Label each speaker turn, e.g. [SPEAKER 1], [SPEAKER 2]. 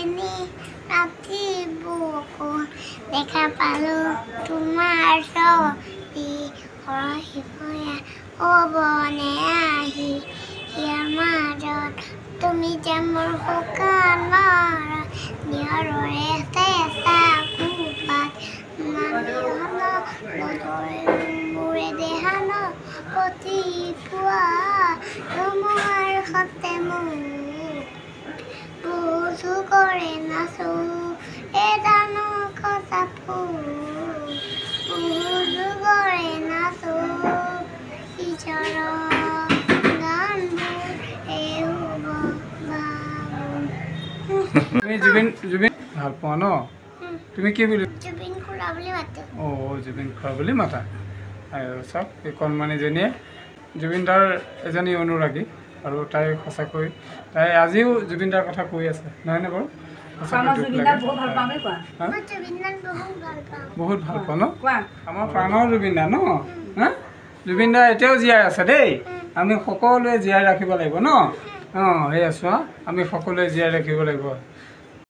[SPEAKER 1] এনে ৰাতি বৰষুণ দেখা পালোঁ তোমাৰ ছবি সৰহি ভয়া অৱনে আহি ইয়াৰ মাজত তুমি যে মোৰ শুকানৰ নিয়ৰৰে চেঁচা কোপাত নামি হল লদৰে মোৰে দেহান প্ৰতি পুৱা তোমাৰ সতে মোৰ বুজু কৰে নাচো এদানো কচাপো বুজু কৰে নাচো ইজৰ গানবোৰ এহুব বাবুন
[SPEAKER 2] তুমি জুবিন ভাল পোৱা ন তুমি কি বুলি
[SPEAKER 1] জুবিন খুৰা বুলি মাতো
[SPEAKER 2] জুবিন খুৰা বুলি মাতা আৰু চাওক এই কণমানিজনীয়ে জুবিন দাৰ এজনী অনুৰাগী আৰু তাই সঁচাকৈ তাই আজিও জুবিন দাৰ কথা কৈ আছে নহয়নে বাৰু বহুত ভাল পাওঁ ন আমাৰ প্ৰাণৰ জুবিন দা ন জুবিন দা এতিয়াও জীয়াই আছে দেই আমি সকলোৱে জীয়াই ৰাখিব লাগিব ন সেই আছোঁ আমি সকলোৱে জীয়াই ৰাখিব লাগিব